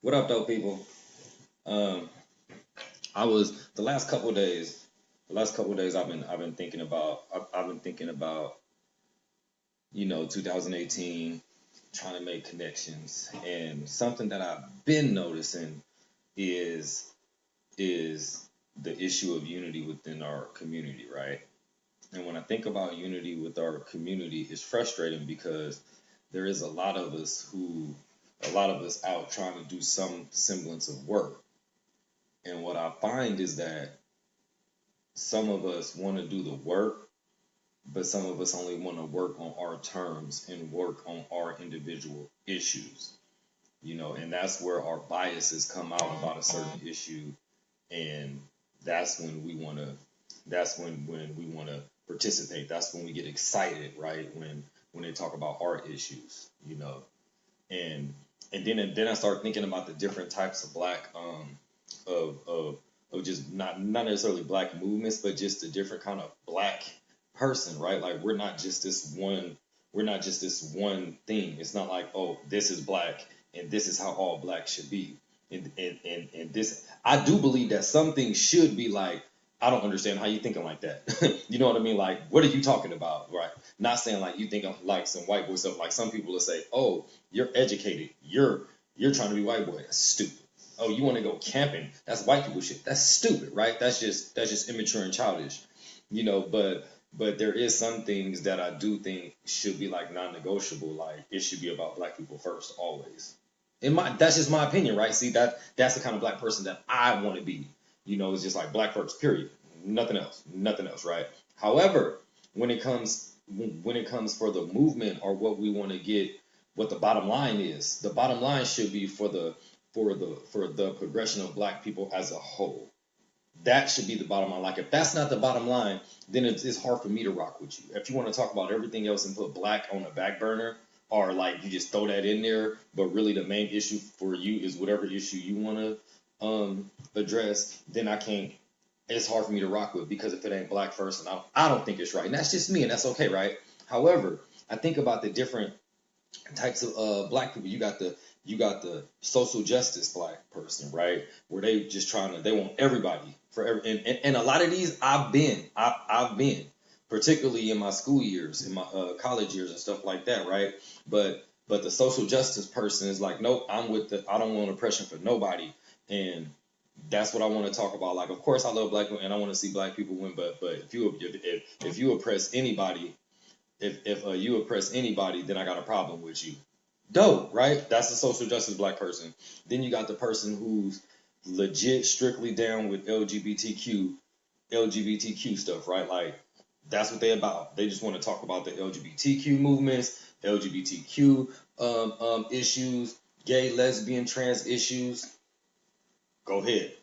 What up, though, people? Um, I was the last couple of days. The last couple of days, I've been thinking about. I've been thinking about 2018, trying to make connections, and something that I've been noticing is is the issue of unity within our community, right? And when I think about unity with our community, it's frustrating because there is a lot of us out trying to do some semblance of work. And what I find is that some of us want to do the work, but some of us only want to work on our terms and work on our individual issues. And that's where our biases come out about a certain issue, and that's when we want to when we want to participate. That's when we get excited, right? When they talk about our issues. And then I start thinking about the different types of black of just not necessarily black movements, but just a different kind of black person, right? Like we're not just this one thing. It's not like, oh, this is black and this is how all black should be. And this, I do believe that some things should be like, I don't understand how you thinking like that. You know what I mean? Like, what are you talking about? Right. Not saying like you think of like some white boy stuff. Like some people will say, oh, you're educated. You're trying to be white boy. That's stupid. Oh, you want to go camping? That's white people shit. That's stupid, right? That's just immature and childish. But there is some things that I do think should be like non-negotiable. Like it should be about black people first, always. That's just my opinion, right? See, that's the kind of black person that I want to be. It's just like black first, period. Nothing else, right? However, when it comes for the movement or what we want to get, what the bottom line is, the bottom line should be for the progression of black people as a whole. That should be the bottom line. Like if that's not the bottom line, then it's hard for me to rock with you. If you want to talk about everything else and put black on the back burner, or like you just throw that in there, but really the main issue for you is whatever issue you want to address, then I can't. It's hard for me to rock with because if it ain't black first, and I don't think it's right, and that's just me, and that's okay, right? However, I think about the different types of black people. You got the social justice black person, right? Where they just they want everybody for and a lot of these I've been, particularly in my school years, in my college years and stuff like that, right? But the social justice person is like, nope, I don't want oppression for nobody, and that's what I want to talk about. Like, of course, I love black people and I want to see black people win, but if you oppress anybody, if you oppress anybody, then I got a problem with you. Dope, right? That's the social justice black person. Then you got the person who's legit strictly down with LGBTQ stuff, right? Like that's what they about. They just want to talk about the LGBTQ movements, LGBTQ issues, gay, lesbian, trans issues. Go ahead.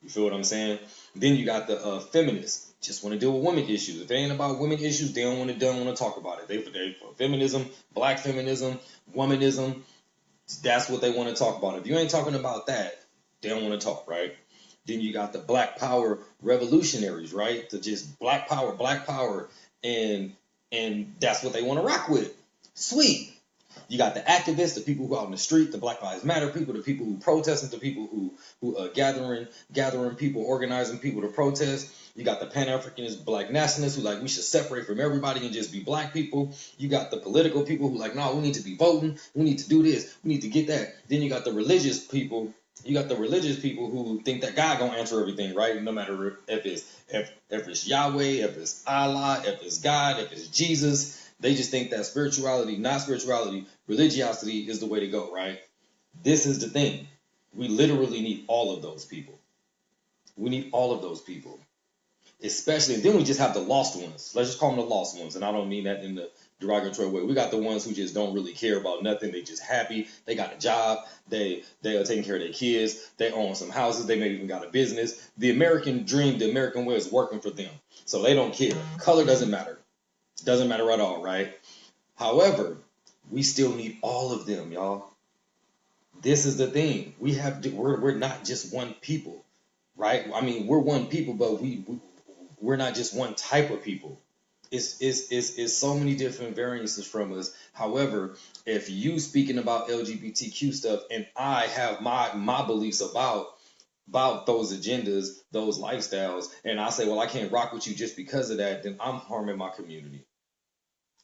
You feel what I'm saying? Then you got the feminists, just want to deal with women issues. If it ain't about women issues, they don't want to talk about it. They for feminism, black feminism, womanism. That's what they want to talk about. If you ain't talking about that, they don't want to talk, right? Then you got the Black Power revolutionaries, right? To just Black Power, and that's what they want to rock with. Sweet. You got the activists, the people who are out in the street, the Black Lives Matter people, the people who protesting, the people who gathering people, organizing people to protest. You got the Pan-Africanist Black nationalists who like we should separate from everybody and just be black people. You got the political people who like, no, we need to be voting, we need to do this, we need to get that. Then you got the religious people. You got the religious people who think that God gonna answer everything, right? No matter if it's Yahweh, if it's Allah, if it's God, if it's Jesus. They just think that not spirituality, religiosity is the way to go, right? This is the thing. We literally need all of those people. We need all of those people. Especially, and then we just have the lost ones. Let's just call them the lost ones. And I don't mean that in the derogatory way. We got the ones who just don't really care about nothing. They just happy. They got a job. They are taking care of their kids. They own some houses. They may even got a business. The American dream, the American way is working for them. So they don't care. Color doesn't matter. Doesn't matter at all, right? However, we still need all of them, y'all. This is the thing. We're not just one people, right? I mean, we're one people, but we're not just one type of people. It's so many different variances from us. However, if you speaking about LGBTQ stuff and I have my beliefs about those agendas, those lifestyles, and I say, well, I can't rock with you just because of that, then I'm harming my community.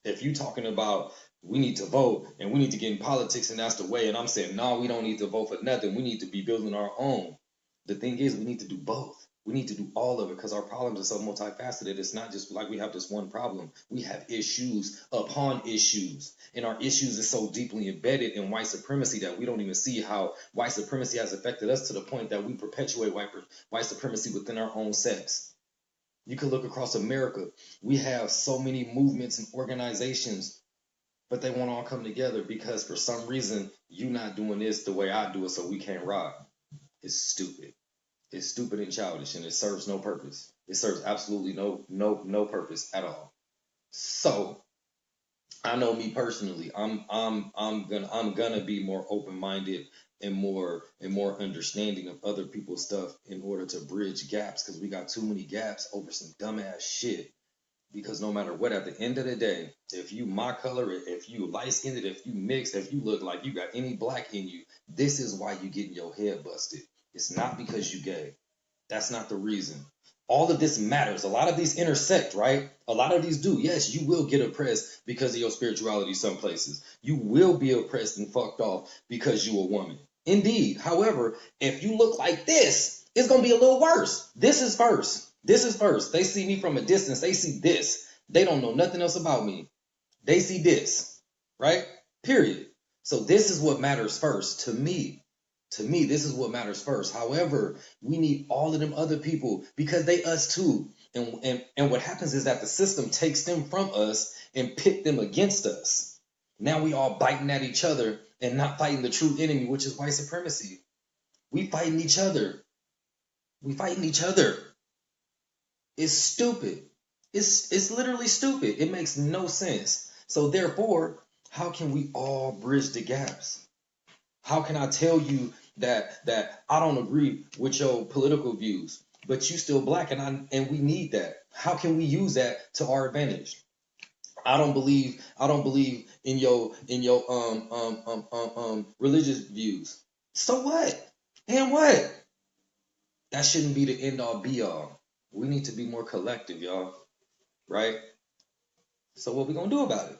If you talking about we need to vote and we need to get in politics and that's the way, and I'm saying, no, we don't need to vote for nothing. We need to be building our own. The thing is, we need to do both. We need to do all of it because our problems are so multifaceted. It's not just like we have this one problem. We have issues upon issues. And our issues is so deeply embedded in white supremacy that we don't even see how white supremacy has affected us to the point that we perpetuate white supremacy within our own sex. You can look across America. We have so many movements and organizations, but they won't all come together because for some reason you not doing this the way I do it, so we can't rock. It's stupid. It's stupid and childish, and it serves no purpose. It serves absolutely no purpose at all. So I know me personally, I'm gonna be more open minded and more understanding of other people's stuff in order to bridge gaps because we got too many gaps over some dumbass shit. Because no matter what, at the end of the day, if you my color, if you light skinned, if you mix, if you look like you got any black in you, this is why you getting your head busted. It's not because you gay. That's not the reason. All of this matters. A lot of these intersect, right? A lot of these do. Yes, you will get oppressed because of your spirituality some places. You will be oppressed and fucked off because you a woman. Indeed. However, if you look like this, it's going to be a little worse. This is first. This is first. They see me from a distance. They see this. They don't know nothing else about me. They see this, right? Period. So this is what matters first to me. To me, this is what matters first. However, we need all of them other people because they us too. And what happens is that the system takes them from us and pit them against us. Now we all biting at each other and not fighting the true enemy, which is white supremacy. We fighting each other. We fighting each other. It's stupid. It's literally stupid. It makes no sense. So therefore, how can we all bridge the gaps? How can I tell you that I don't agree with your political views, but you still black and we need that? How can we use that to our advantage? I don't believe in your religious views. So what? And what? That shouldn't be the end all be all. We need to be more collective, y'all. Right? So what we gonna do about it?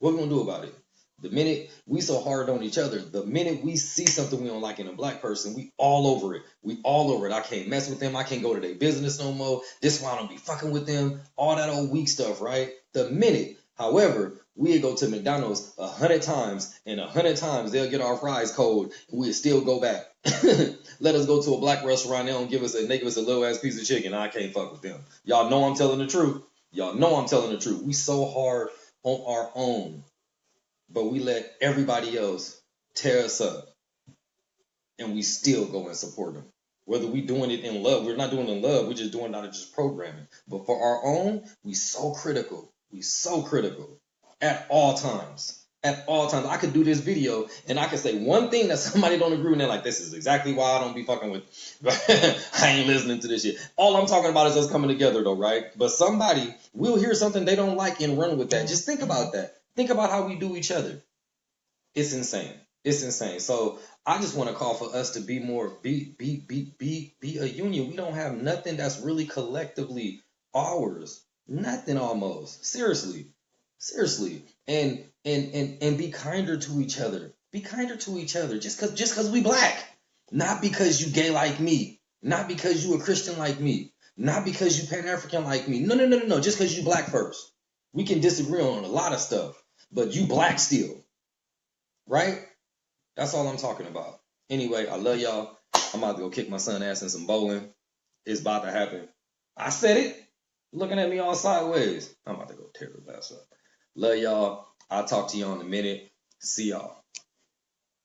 What we gonna do about it? The minute we so hard on each other, the minute we see something we don't like in a black person, we all over it. We all over it. I can't mess with them. I can't go to their business no more. This is why I don't be fucking with them. All that old weak stuff, right? The minute, however, we go to McDonald's 100 times, and 100 times they'll get our fries cold, and we'll still go back. Let us go to a black restaurant, they give us a little ass piece of chicken. I can't fuck with them. Y'all know I'm telling the truth. Y'all know I'm telling the truth. We so hard on our own, but we let everybody else tear us up, and we still go and support them. Whether we doing it in love, we're not doing it in love. We're just doing it out of just programming. But for our own, we so critical. We so critical at all times. At all times, I could do this video and I could say one thing that somebody don't agree with, and they're like, "This is exactly why I don't be fucking with." I ain't listening to this shit. All I'm talking about is us coming together, though, right? But somebody will hear something they don't like and run with that. Just think about that. Think about how we do each other. It's insane. It's insane. So I just want to call for us to be more be a union. We don't have nothing that's really collectively ours. Nothing almost. Seriously. Seriously. And be kinder to each other. Be kinder to each other. Just cause we black. Not because you gay like me. Not because you a Christian like me. Not because you Pan-African like me. No. Just because you black first. We can disagree on a lot of stuff. But you black still. Right? That's all I'm talking about. Anyway, I love y'all. I'm about to go kick my son ass in some bowling. It's about to happen. I said it. Looking at me all sideways. I'm about to go tear his ass up. Love y'all. I'll talk to y'all in a minute. See y'all.